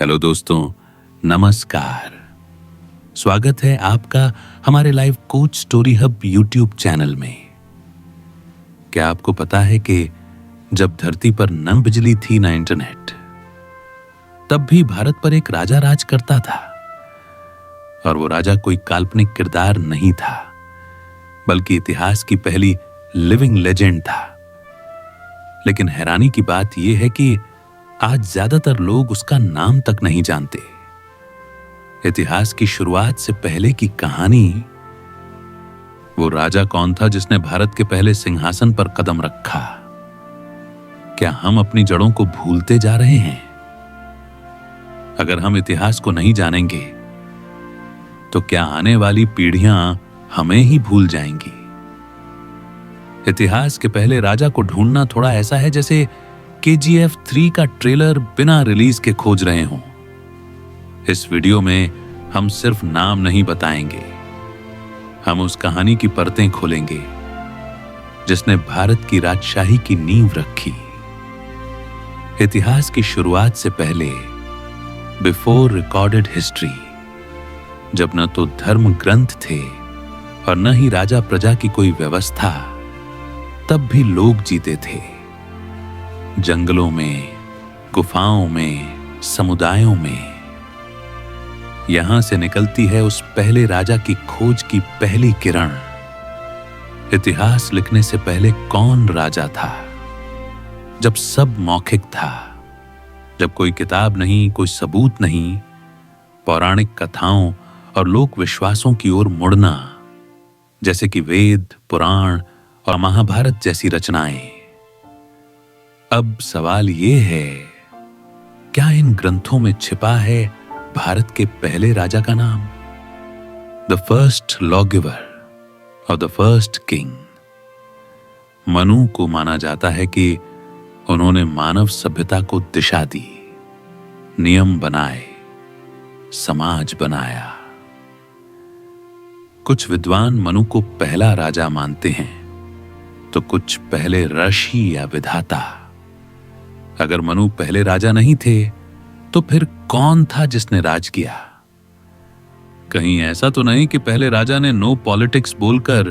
Hello दोस्तों, नमस्कार। स्वागत है आपका हमारे live coach story hub YouTube channel में। क्या आपको पता है कि जब धरती पर न बिजली थी न इंटरनेट, तब भी भारत पर एक राजा राज करता था। और वो राजा कोई काल्पनिक किरदार नहीं था, बल्कि इतिहास की पहली लिविंग लेजेंड था। लेकिन हैरानी की बात यह है कि आज ज्यादातर लोग उसका नाम तक नहीं जानते। इतिहास की शुरुआत से पहले की कहानी, वो राजा कौन था जिसने भारत के पहले सिंहासन पर कदम रखा? क्या हम अपनी जड़ों को भूलते जा रहे हैं? अगर हम इतिहास को नहीं जानेंगे तो क्या आने वाली पीढ़ियां हमें ही भूल जाएंगी? इतिहास के पहले राजा को ढूंढना थोड़ा ऐसा है जैसे KGF 3 का ट्रेलर बिना रिलीज के खोज रहे हों। इस वीडियो में हम सिर्फ नाम नहीं बताएंगे, हम उस कहानी की परतें खोलेंगे जिसने भारत की राजशाही की नींव रखी। इतिहास की शुरुआत से पहले, बिफोर रिकॉर्डेड हिस्ट्री, जब न तो धर्म ग्रंथ थे और न ही राजा प्रजा की कोई व्यवस्था, तब भी लोग जीते थे। जंगलों में, गुफाओं में, समुदायों में। यहां से निकलती है उस पहले राजा की खोज की पहली किरण। इतिहास लिखने से पहले कौन राजा था? जब सब मौखिक था, जब कोई किताब नहीं, कोई सबूत नहीं, पौराणिक कथाओं और लोक विश्वासों की ओर मुड़ना, जैसे कि वेद, पुराण और महाभारत जैसी रचनाएं। अब सवाल ये है, क्या इन ग्रंथों में छिपा है भारत के पहले राजा का नाम? द फर्स्ट लॉ गिवर और द फर्स्ट किंग। मनु को माना जाता है कि उन्होंने मानव सभ्यता को दिशा दी, नियम बनाए, समाज बनाया। कुछ विद्वान मनु को पहला राजा मानते हैं, तो कुछ पहले ऋषि या विधाता। अगर मनु पहले राजा नहीं थे, तो फिर कौन था जिसने राज किया? कहीं ऐसा तो नहीं कि पहले राजा ने नो पॉलिटिक्स बोलकर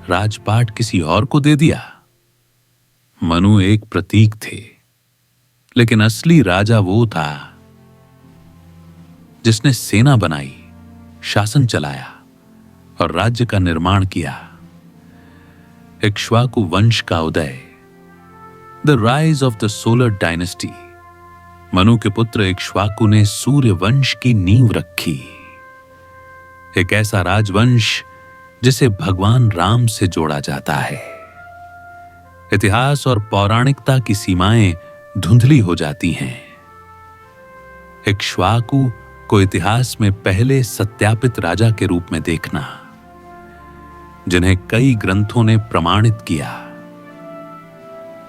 राजपाट किसी और को दे दिया? मनु एक प्रतीक थे, लेकिन असली राजा वो था जिसने सेना बनाई, शासन चलाया और राज्य का निर्माण किया। इक्ष्वाकु वंश का उदय, the rise of the solar dynasty. Manu के पुत्र इक्ष्वाकु ने सूर्य वंश की नींव रखी। एक ऐसा राजवंश जिसे भगवान राम से जोड़ा जाता है। इतिहास और पौराणिकता की सीमाएं धुंधली हो जाती हैं। इक्ष्वाकु को इतिहास में पहले सत्यापित राजा के रूप में देखना, जिन्हें कई ग्रंथों ने प्रमाणित किया।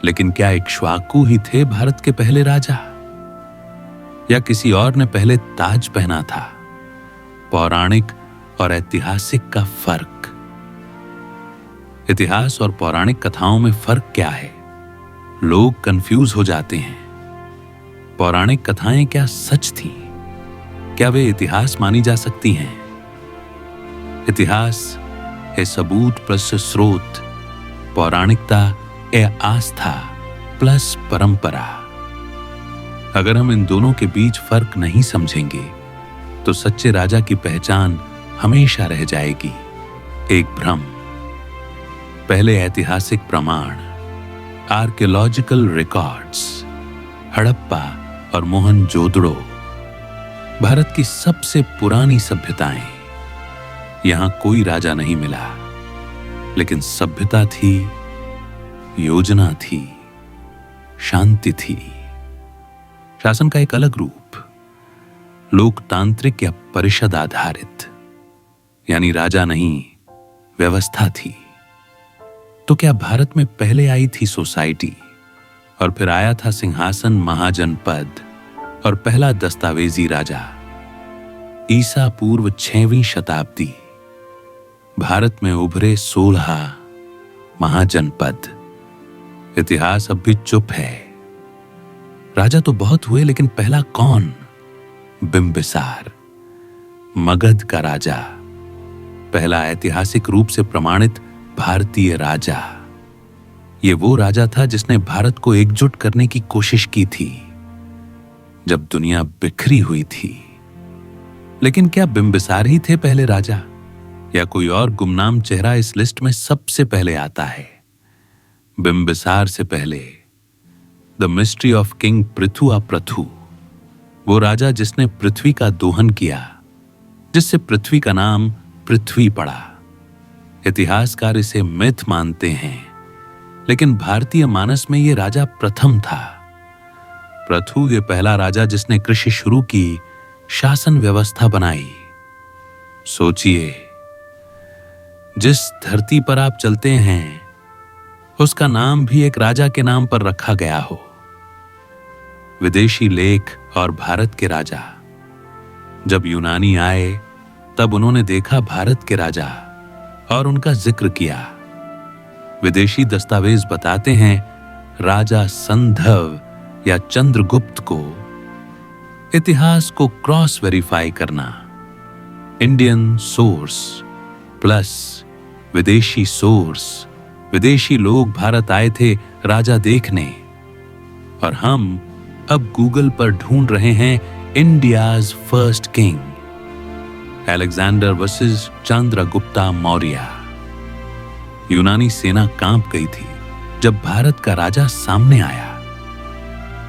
लेकिन क्या इक्ष्वाकु ही थे भारत के पहले राजा, या किसी और ने पहले ताज पहना था? पौराणिक और ऐतिहासिक का फर्क। इतिहास और पौराणिक कथाओं में फर्क क्या है? लोग कंफ्यूज हो जाते हैं। पौराणिक कथाएं क्या सच थीं? क्या वे इतिहास मानी जा सकती हैं? इतिहास है सबूत प्लस स्रोत, पौराणिकता है आस्था प्लस परंपरा। अगर हम इन दोनों के बीच फर्क नहीं समझेंगे, तो सच्चे राजा की पहचान हमेशा रह जाएगी एक भ्रम। पहले ऐतिहासिक प्रमाण, आर्कियोलॉजिकल रिकॉर्ड्स, हड़प्पा और मोहनजोदड़ो, भारत की सबसे पुरानी सभ्यताएं। यहां कोई राजा नहीं मिला, लेकिन सभ्यता थी, योजना थी, शांति थी, शासन का एक अलग रूप, लोकतांत्रिक या परिषद आधारित, यानी राजा नहीं, व्यवस्था थी। तो क्या भारत में पहले आई थी सोसाइटी, और फिर आया था सिंहासन, महाजनपद और पहला दस्तावेजी राजा? ईसा पूर्व 6वीं शताब्दी, भारत में उभरे 16 महाजनपद। इतिहास अब भी चुप है। राजा तो बहुत हुए, लेकिन पहला कौन? बिंबिसार, मगध का राजा, पहला ऐतिहासिक रूप से प्रमाणित भारतीय राजा। ये वो राजा था जिसने भारत को एकजुट करने की कोशिश की थी जब दुनिया बिखरी हुई थी। लेकिन क्या बिंबिसार ही थे पहले राजा, या कोई और गुमनाम चेहरा इस लिस्ट में सबसे पहले आता है? बिंबिसार से पहले the mystery of king Prithu Prathu, वो राजा जिसने पृथ्वी का दोहन किया, जिससे पृथ्वी का नाम पृथ्वी पड़ा। इतिहासकार इसे मिथ मानते हैं, लेकिन भारतीय मानस में यह राजा प्रथम था। पृथु ये पहला राजा जिसने कृषि शुरू की, शासन व्यवस्था बनाई। सोचिए, जिस धरती पर आप चलते हैं उसका नाम भी एक राजा के नाम पर रखा गया हो। विदेशी लेख और भारत के राजा, जब यूनानी आए तब उन्होंने देखा भारत के राजा और उनका जिक्र किया। विदेशी दस्तावेज बताते हैं राजा संधव या चंद्रगुप्त को। इतिहास को क्रॉस वेरीफाई करना, इंडियन सोर्स प्लस विदेशी सोर्स, विदेशी लोग भारत आए थे राजा देखने, और हम अब गूगल पर ढूंढ रहे हैं India's first king, Alexander versus Chandragupta Maurya. यूनानी सेना कांप गई थी जब भारत का राजा सामने आया,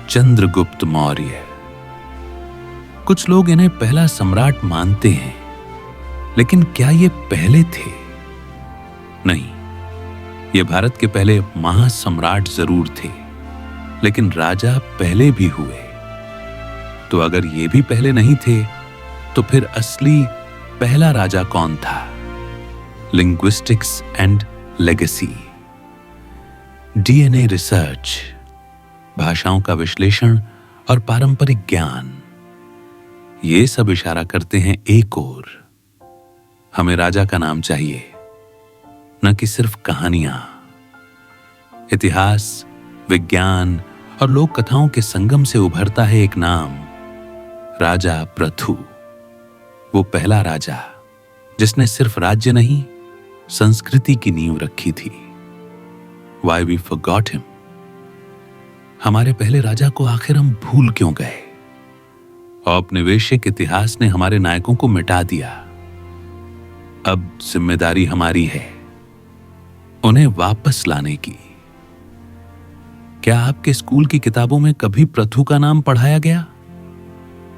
चंद्रगुप्त मौर्य। कुछ लोग इन्हें पहला सम्राट मानते हैं, लेकिन क्या ये पहले थे? नहीं, ये भारत के पहले महासम्राट जरूर थे, लेकिन राजा पहले भी हुए। तो अगर ये भी पहले नहीं थे, तो फिर असली पहला राजा कौन था? Linguistics and legacy, DNA research, भाषाओं का विश्लेषण और पारंपरिक ज्ञान, ये सब इशारा करते हैं एक ओर। हमें राजा का नाम चाहिए, न कि सिर्फ कहानियां। इतिहास, विज्ञान और लोक कथाओं के संगम से उभरता है एक नाम, राजा पृथु। वो पहला राजा जिसने सिर्फ राज्य नहीं, संस्कृति की नींव रखी थी। Why we forgot him? हमारे पहले राजा को आखिर हम भूल क्यों गए? औपनिवेशिक इतिहास ने हमारे नायकों को मिटा दिया। अब जिम्मेदारी हमारी है उन्हें वापस लाने की। क्या आपके स्कूल की किताबों में कभी पृथु का नाम पढ़ाया गया?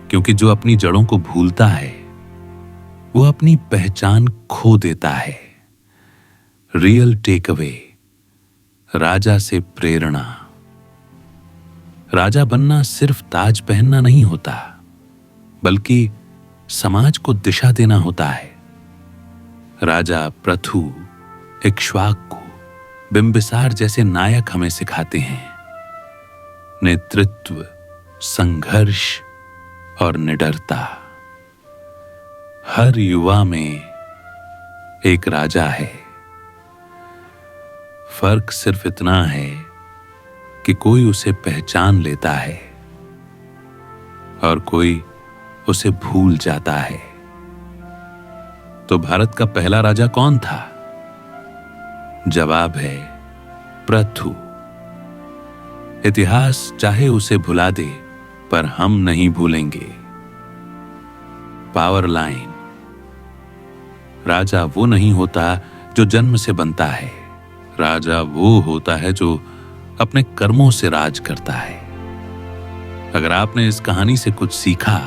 क्योंकि जो अपनी जड़ों को भूलता है वो अपनी पहचान खो देता है। रियल टेकअवे, राजा से प्रेरणा। राजा बनना सिर्फ ताज पहनना नहीं होता, बल्कि समाज को दिशा देना होता है। राजा पृथु, इक्ष्वाकु, बिंबिसार जैसे नायक हमें सिखाते हैं नेतृत्व, संघर्ष और निडरता। हर युवा में एक राजा है। फर्क सिर्फ इतना है कि कोई उसे पहचान लेता है और कोई उसे भूल जाता है। तो भारत का पहला राजा कौन था? जवाब है पृथु। इतिहास चाहे उसे भुला दे, पर हम नहीं भूलेंगे। पावर लाइन, राजा वो नहीं होता जो जन्म से बनता है, राजा वो होता है जो अपने कर्मों से राज करता है। अगर आपने इस कहानी से कुछ सीखा,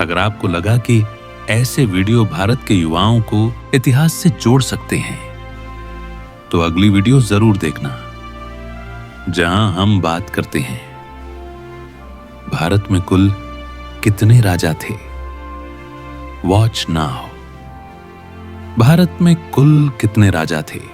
अगर आपको लगा कि ऐसे वीडियो भारत के युवाओं को इतिहास से जोड़ सकते हैं, तो अगली वीडियो जरूर देखना, जहां हम बात करते हैं भारत में कुल कितने राजा थे। Watch now. भारत में कुल कितने राजा थे?